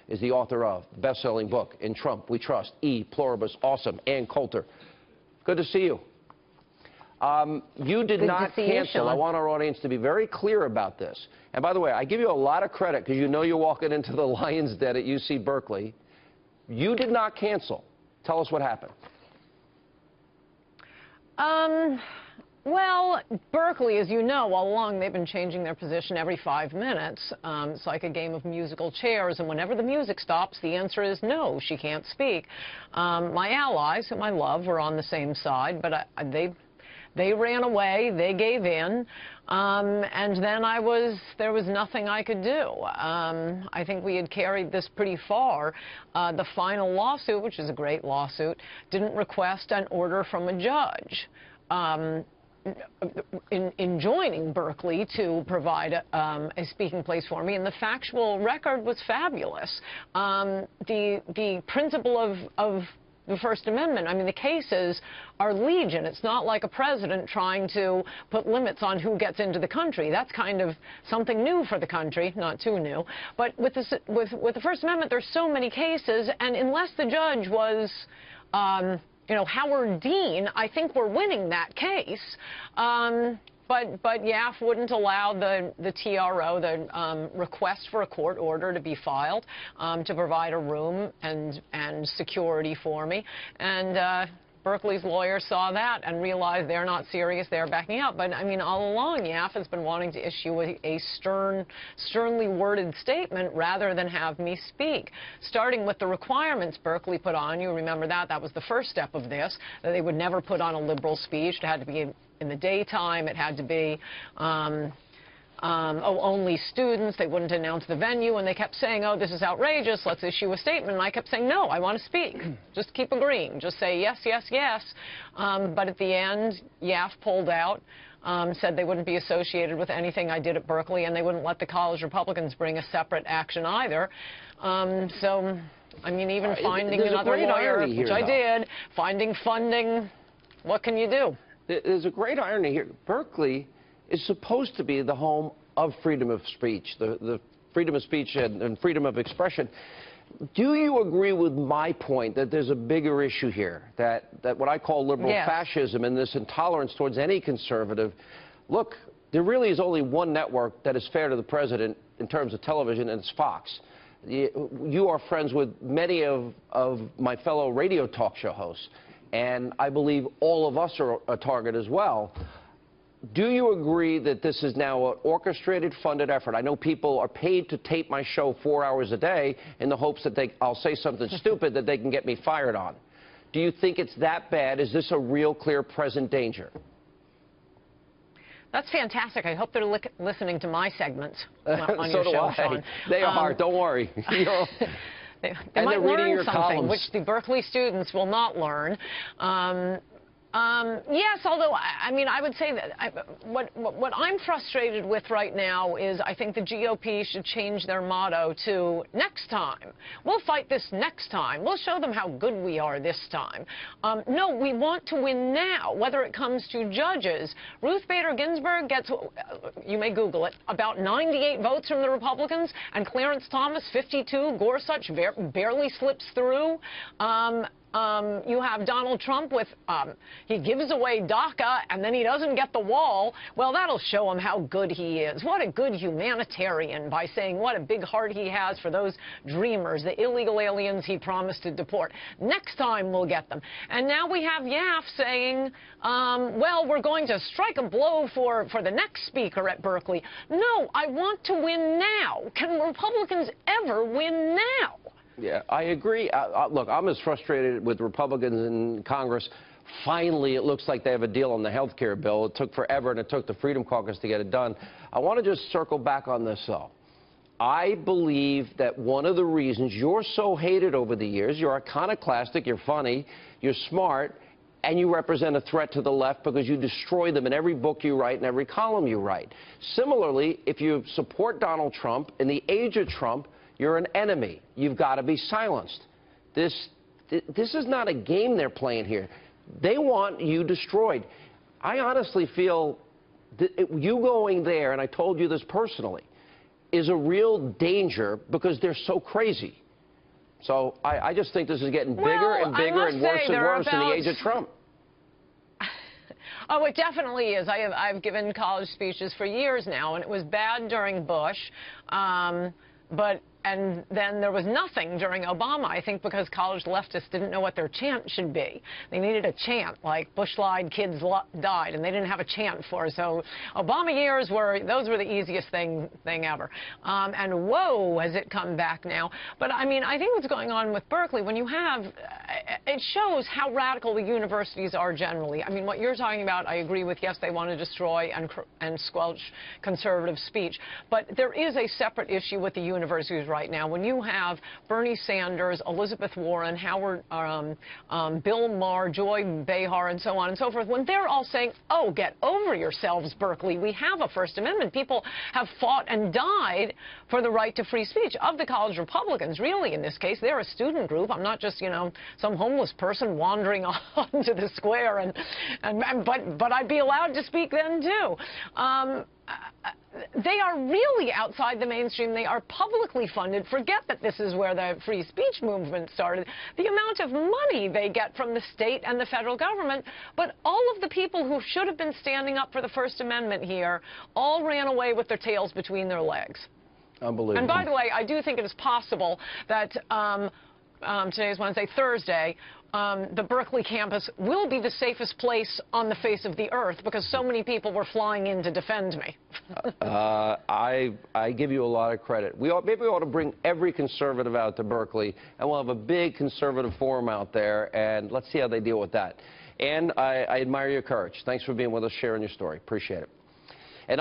is the author of the best-selling book, In Trump We Trust, E Pluribus Awesome, and Coulter. Good to see you. You did not cancel. I want our audience to be very clear about this. And by the way, I give you a lot of credit because you know you're walking into the lion's den at UC Berkeley. You did not cancel. Tell us what happened. Well, Berkeley, as you know, all along they've been changing their position every 5 minutes. It's like a game of musical chairs, and whenever the music stops, the answer is no, she can't speak. My allies, whom I love, were on the same side, but they ran away, they gave in, and then there was nothing I could do. I think we had carried this pretty far. The final lawsuit, which is a great lawsuit, didn't request an order from a judge in joining Berkeley to provide a speaking place for me, and the factual record was fabulous. The principle of the First Amendment, I mean, the cases are legion. It's not like a president trying to put limits on who gets into the country. That's kind of something new for the country, not too new. But with the First Amendment, there's so many cases, and unless the judge was you know, Howard Dean, I think we're winning that case. But YAF wouldn't allow the TRO, the request for a court order, to be filed to provide a room and security for me. And Berkeley's lawyers saw that and realized they're not serious, they're backing out. But, I mean, all along, YAF has been wanting to issue a sternly worded statement rather than have me speak. Starting with the requirements Berkeley put on, you remember that was the first step of this, that they would never put on a liberal speech. It had to be in the daytime. It had to be only students. They wouldn't announce the venue, and they kept saying, oh, this is outrageous, let's issue a statement. And I kept saying, no, I want to speak. Just keep agreeing. Just say yes, yes, yes. But at the end, YAF pulled out, said they wouldn't be associated with anything I did at Berkeley, and they wouldn't let the college Republicans bring a separate action either. So, I mean, even finding another lawyer, which I did, finding funding, what can you do? There's a great irony here. Berkeley is supposed to be the home of freedom of speech, the freedom of speech and freedom of expression. Do you agree with my point that there's a bigger issue here, that what I call liberal fascism and this intolerance towards any conservative? Look, there really is only one network that is fair to the president in terms of television, and it's Fox. You are friends with many of my fellow radio talk show hosts, and I believe all of us are a target as well. Do you agree that this is now an orchestrated, funded effort? I know people are paid to tape my show 4 hours a day in the hopes that I'll say something stupid that they can get me fired on. Do you think it's that bad? Is this a real, clear, present danger? That's fantastic. I hope they're listening to my segments on so your show, Sean. They are. Don't worry. You know. They might learn something, which the Berkeley students will not learn. Yes, although, I mean, I would say that what I'm frustrated with right now is I think the GOP should change their motto to next time. We'll fight this next time. We'll show them how good we are this time. No, we want to win now, whether it comes to judges. Ruth Bader Ginsburg gets, you may Google it, about 98 votes from the Republicans, and Clarence Thomas, 52. Gorsuch barely slips through. You have Donald Trump with, he gives away DACA and then he doesn't get the wall. Well, that'll show him how good he is. What a good humanitarian, by saying what a big heart he has for those dreamers, the illegal aliens he promised to deport. Next time we'll get them. And now we have YAF saying, well, we're going to strike a blow for the next speaker at Berkeley. No, I want to win now. Can Republicans ever win now? Yeah, I agree. Look, I'm as frustrated with Republicans in Congress. Finally, it looks like they have a deal on the health care bill. It took forever, and it took the Freedom Caucus to get it done. I want to just circle back on this, though. I believe that one of the reasons you're so hated over the years, you're iconoclastic, you're funny, you're smart, and you represent a threat to the left because you destroy them in every book you write and every column you write. Similarly, if you support Donald Trump, in the age of Trump, you're an enemy. You've got to be silenced. This is not a game they're playing here. They want you destroyed. I honestly feel that you going there, and I told you this personally, is a real danger because they're so crazy. So I just think this is getting bigger Well, and bigger and worse and worse in the age of Trump. Oh, it definitely is. I've given college speeches for years now, and it was bad during Bush, and then there was nothing during Obama, I think because college leftists didn't know what their chant should be. They needed a chant, like Bush lied, kids died, and they didn't have a chant for it. So Obama years those were the easiest thing ever. And whoa, has it come back now. But I mean, I think what's going on with Berkeley, when you have, it shows how radical the universities are generally. I mean, what you're talking about, I agree with. Yes, they want to destroy and squelch conservative speech. But there is a separate issue with the universities right now. When you have Bernie Sanders, Elizabeth Warren, Howard, Bill Maher, Joy Behar, and so on and so forth, when they're all saying, oh, get over yourselves, Berkeley, we have a First Amendment. People have fought and died for the right to free speech. Of the college Republicans, really, in this case, they're a student group. I'm not just, you know, some homeless person wandering onto the square, but I'd be allowed to speak then, too. They are really outside the mainstream. They are publicly funded. Forget that this is where the free speech movement started. The amount of money they get from the state and the federal government, but all of the people who should have been standing up for the First Amendment here all ran away with their tails between their legs. Unbelievable. And by the way, I do think it is possible that today is Wednesday, Thursday, the Berkeley campus will be the safest place on the face of the earth because so many people were flying in to defend me. I give you a lot of credit. Maybe we ought to bring every conservative out to Berkeley, and we'll have a big conservative forum out there, and let's see how they deal with that. And I admire your courage. Thanks for being with us, sharing your story. Appreciate it.